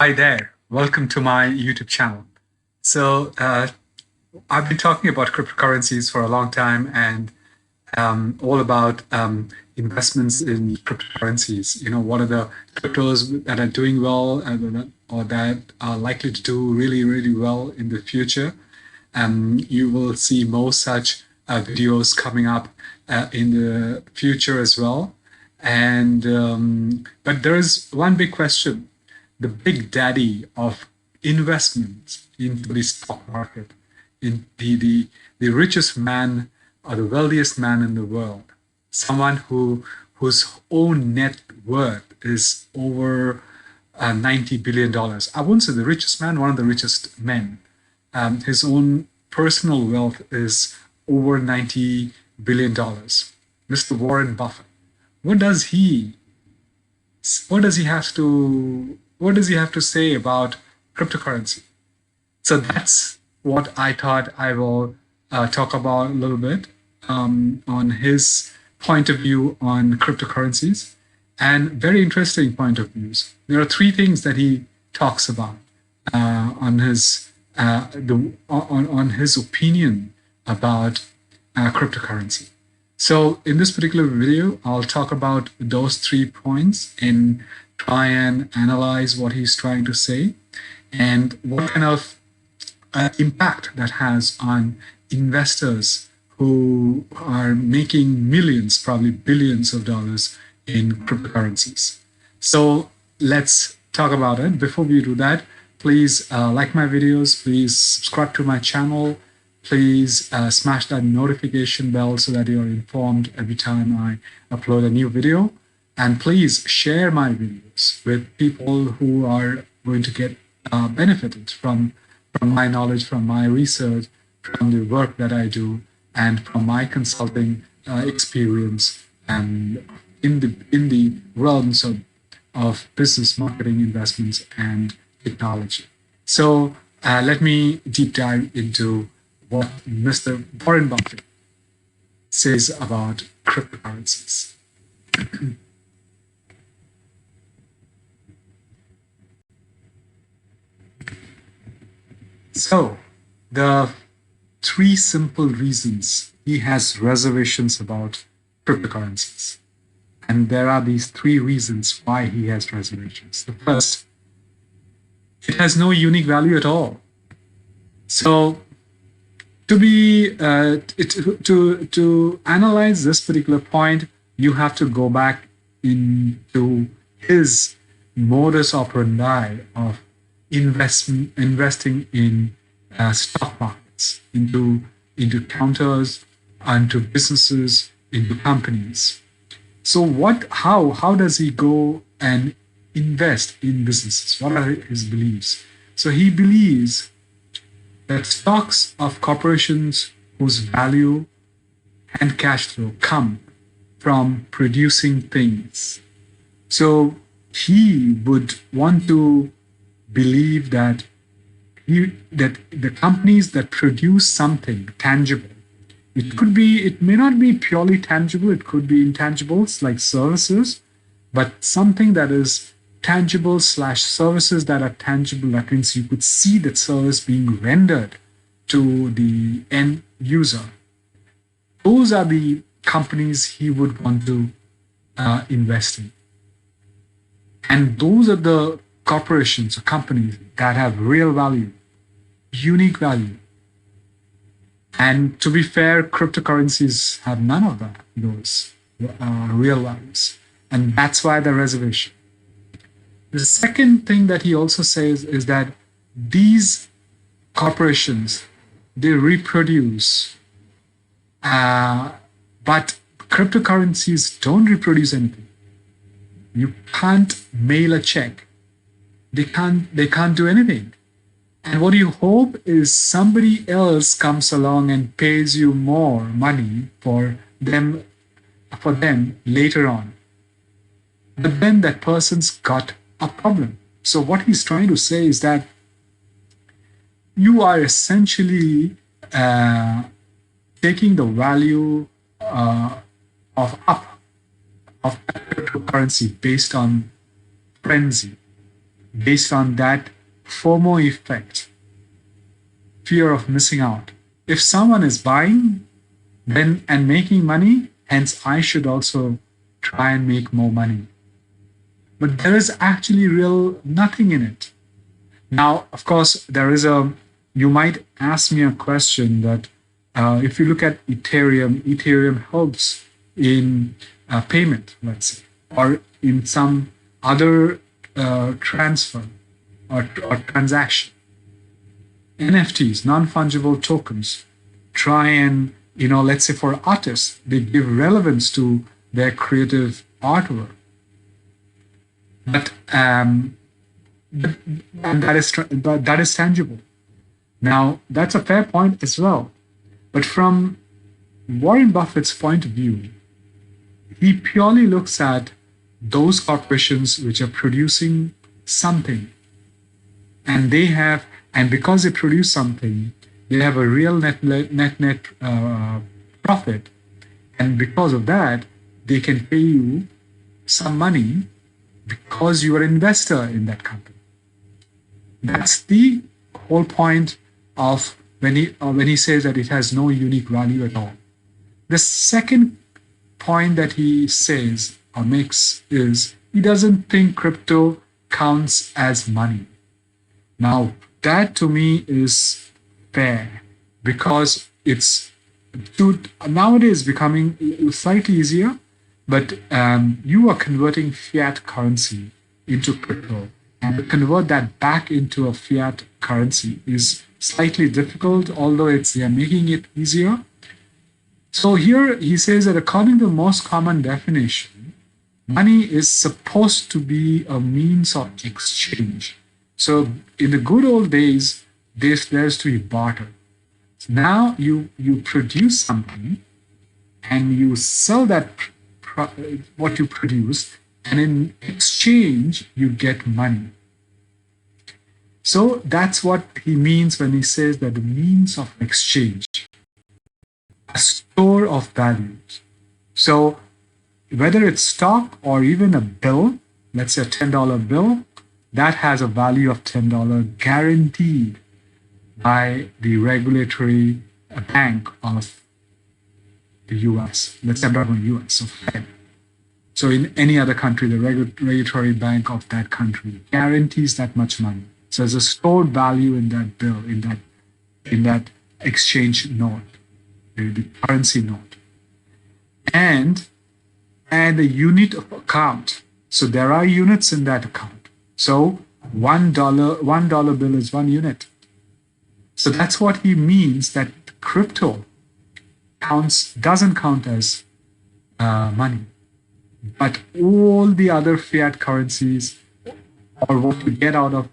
Hi there. Welcome to my YouTube channel. So I've been talking about cryptocurrencies for a long time and all about investments in cryptocurrencies. What are the cryptos that are doing well or that are likely to do really, really well in the future? You will see more such videos coming up in the future as well. But there is one big question: the big daddy of investments into the stock market, in the richest man or the wealthiest man in the world, someone whose own net worth is over $90 billion. I won't say the richest man, one of the richest men. His own personal wealth is over $90 billion. Mr. Warren Buffett. What does he what does he have to say about cryptocurrency? So that's what I thought I will talk about a little bit on his point of view on cryptocurrencies, and very interesting point of views. There are three things that he talks about on his opinion about cryptocurrency. So in this particular video, I'll talk about those 3 points and try and analyze what he's trying to say and what kind of impact that has on investors who are making millions, probably billions of dollars in cryptocurrencies. So let's talk about it. Before we do that, please like my videos, please subscribe to my channel, please smash that notification bell so that you're informed every time I upload a new video. And please share my videos with people who are going to get benefited from my knowledge, from my research, from the work that I do, and from my consulting experience and in the realms of business, marketing, investments, and technology. So let me deep dive into what Mr. Warren Buffett says about cryptocurrencies. So the 3 simple reasons he has reservations about cryptocurrencies. And there are these 3 reasons why he has reservations. The first, it has no unique value at all. So to analyze this particular point, you have to go back into his modus operandi of investing in stock markets, into counters, into businesses, into companies. So how does he go and invest in businesses? What are his beliefs? So he believes that stocks of corporations whose value and cash flow come from producing things. So he would want to believe that the companies that produce something tangible, it may not be purely tangible, it could be intangibles like services, but something that is tangible / services that are tangible, that means you could see that service being rendered to the end user. Those are the companies he would want to invest in. And those are the corporations or companies that have real value, unique value. And to be fair, cryptocurrencies have none of those real values. And that's why the reservation. The second thing that he also says is that these corporations, they reproduce, but cryptocurrencies don't reproduce anything. You can't mail a check. They can't do anything. And what you hope is somebody else comes along and pays you more money for them later on. But then that person's got a problem. So what he's trying to say is that you are essentially taking the value of cryptocurrency based on frenzy. based on that FOMO effect, fear of missing out. If someone is buying then and making money, hence I should also try and make more money. But there is actually real nothing in it. Now, of course, you might ask me a question that if you look at Ethereum, Ethereum helps in payment, let's say, or in some other transfer or transaction. NFTs, non-fungible tokens, try and, let's say for artists, they give relevance to their creative artwork. But and that is tangible. Now, that's a fair point as well. But from Warren Buffett's point of view, he purely looks at those corporations which are producing something. And because they produce something, they have a real net profit. And because of that, they can pay you some money because you are an investor in that company. That's the whole point of when he says that it has no unique value at all. The second point that he says or makes is he doesn't think crypto counts as money. Now, that to me is fair because it's nowadays becoming slightly easier, but you are converting fiat currency into crypto, and to convert that back into a fiat currency is slightly difficult, although they're making it easier. So here he says that according to the most common definition, money is supposed to be a means of exchange. So in the good old days, there's to be barter. So now you produce something and you sell that what you produced, and in exchange you get money. So that's what he means when he says that the means of exchange, a store of values. So whether it's stock or even a bill, let's say a $10 bill, that has a value of $10 guaranteed by the regulatory bank of the US. Let's say I'm talking about US, so Fed. So in any other country, the regulatory bank of that country guarantees that much money. So there's a stored value in that bill, in that exchange note, the currency note. And a unit of account. So there are units in that account. So $1 bill is 1 unit. So that's what he means, that crypto doesn't count as money. But all the other fiat currencies, or what you get out of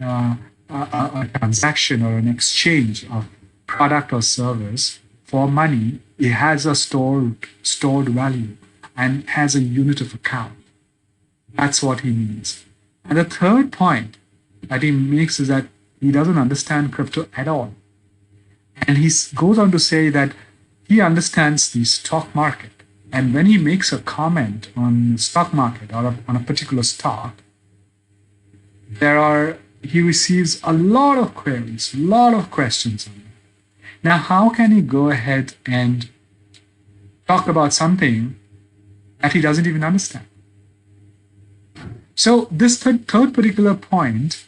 a transaction or an exchange of product or service for money, it has a stored value and has a unit of account. That's what he means. And the third point that he makes is that he doesn't understand crypto at all. And he goes on to say that he understands the stock market. And when he makes a comment on the stock market or on a particular stock, he receives a lot of queries, a lot of questions on it. Now, how can he go ahead and talk about something that he doesn't even understand? So this third particular point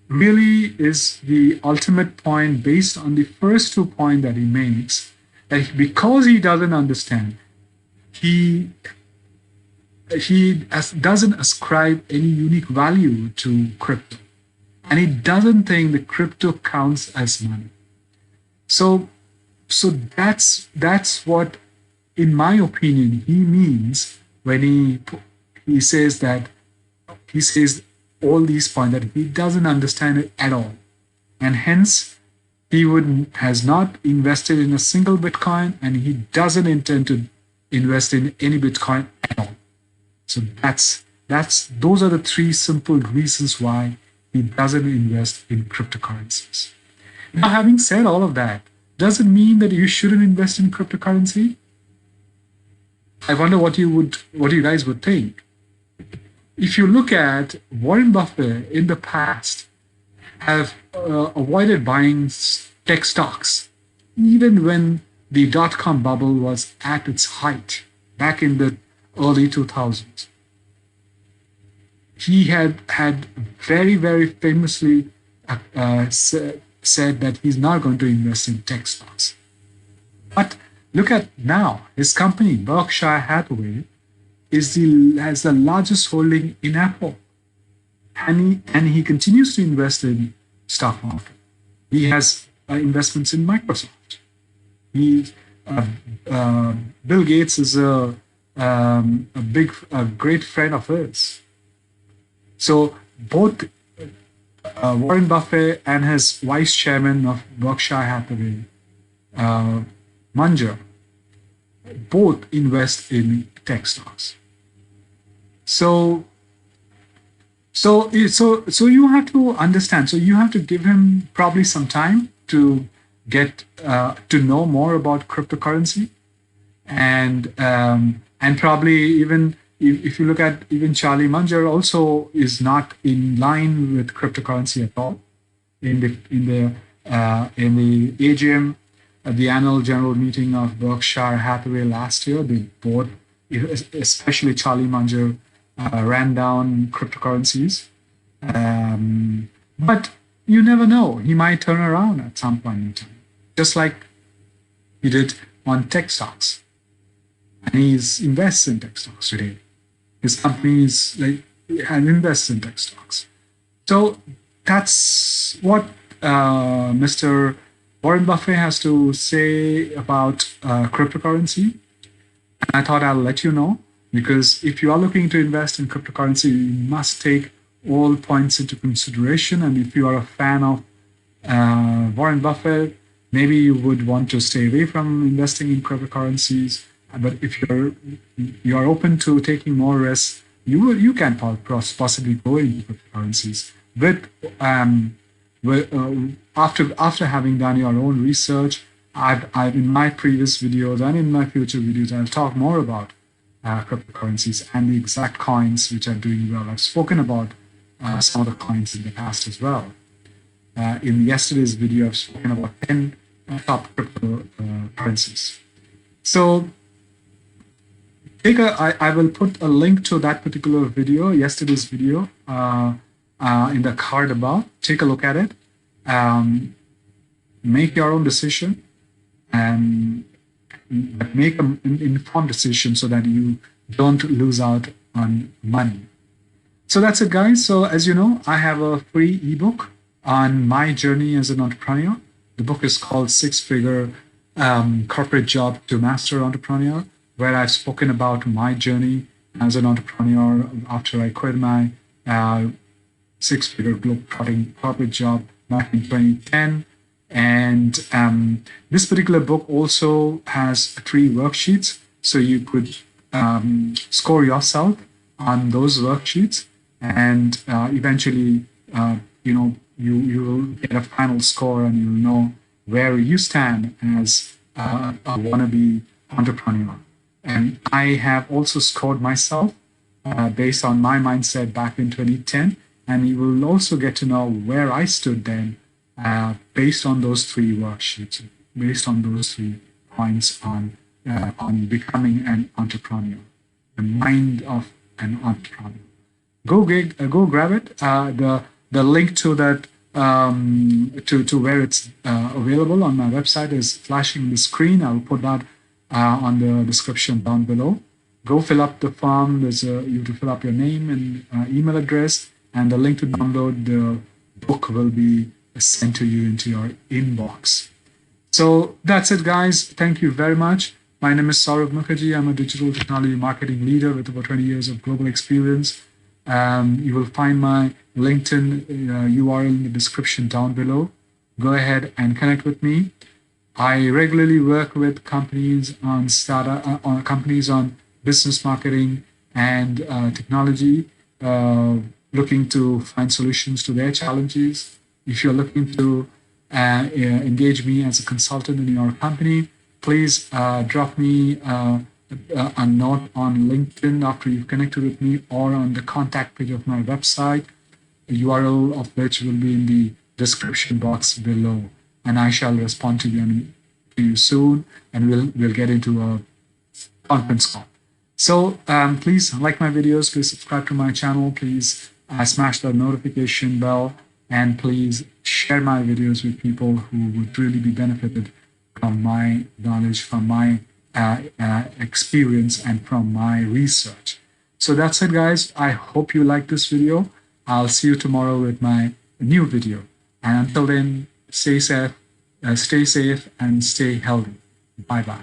really is the ultimate point based on the first 2 points that he makes, that because he doesn't understand, he doesn't ascribe any unique value to crypto. And he doesn't think the crypto counts as money. So that's what, in my opinion, he means when he says all these points, that he doesn't understand it at all. And hence, he has not invested in a single Bitcoin, and he doesn't intend to invest in any Bitcoin at all. So those are the 3 simple reasons why he doesn't invest in cryptocurrencies. Now, having said all of that, does it mean that you shouldn't invest in cryptocurrency? I wonder what you guys would think. if you look at Warren Buffett in the past, have avoided buying tech stocks, even when the dot-com bubble was at its height back in the early 2000s. He had very, very famously said that he's not going to invest in tech stocks. But look at now, his company, Berkshire Hathaway, has the largest holding in Apple. And he continues to invest in stock market. He has investments in Microsoft. He uh, Bill Gates is a great friend of his. So both Warren Buffett and his vice chairman of Berkshire Hathaway, uh, Munger, both invest in tech stocks. So so you have to understand. So you have to give him probably some time to get to know more about cryptocurrency, and probably even if you look at even Charlie Munger also is not in line with cryptocurrency at all. In the AGM, at the annual general meeting of Berkshire Hathaway last year, they both, especially Charlie Munger, ran down cryptocurrencies. But you never know; he might turn around at some point in time, just like he did on tech stocks, and he's invests in tech stocks today. His company is like and invests in tech stocks. So that's what Mr. Warren Buffett has to say about cryptocurrency. I thought I'll let you know because if you are looking to invest in cryptocurrency, you must take all points into consideration. And if you are a fan of Warren Buffett, maybe you would want to stay away from investing in cryptocurrencies. But if you're open to taking more risks, you can possibly go into cryptocurrencies. But after having done your own research, I've in my previous videos and in my future videos, I'll talk more about cryptocurrencies and the exact coins which are doing well. I've spoken about some of the coins in the past as well. In yesterday's video, I've spoken about 10 top cryptocurrencies. So I will put a link to that particular video, yesterday's video, in the card above. Take a look at it. Make your own decision and make an informed decision so that you don't lose out on money. So that's it, guys. So as you know, I have a free ebook on my journey as an entrepreneur. The book is called Six Figure Corporate Job to Master Entrepreneur, where I've spoken about my journey as an entrepreneur after I quit my six-figure globe-trotting corporate job back in 2010. And this particular book also has 3 worksheets, so you could score yourself on those worksheets, and eventually, you will get a final score, and you'll know where you stand as a wannabe entrepreneur. And I have also scored myself based on my mindset back in 2010, and you will also get to know where I stood then. Based on those 3 worksheets, based on those 3 points on becoming an entrepreneur, the mind of an entrepreneur. Go grab it. The link to that to where it's available on my website is flashing the screen. I'll put that on the description down below. Go fill up the form. You have to fill up your name and email address, and the link to download the book will be sent to you into your inbox. So that's it, guys. Thank you very much. My name is Saurav Mukherjee. I'm a digital technology marketing leader with over 20 years of global experience. You will find my LinkedIn URL in the description down below. Go ahead and connect with me. I regularly work with companies on business marketing and technology, looking to find solutions to their challenges. If you're looking to engage me as a consultant in your company, please drop me a note on LinkedIn after you've connected with me, or on the contact page of my website, the URL of which will be in the description box below. And I shall respond to you soon, and we'll get into a conference call. So please like my videos, please subscribe to my channel, please smash the notification bell, and please share my videos with people who would really be benefited from my knowledge, from my experience, and from my research. So that's it, guys. I hope you like this video. I'll see you tomorrow with my new video. And until then, stay safe and stay healthy. Bye bye.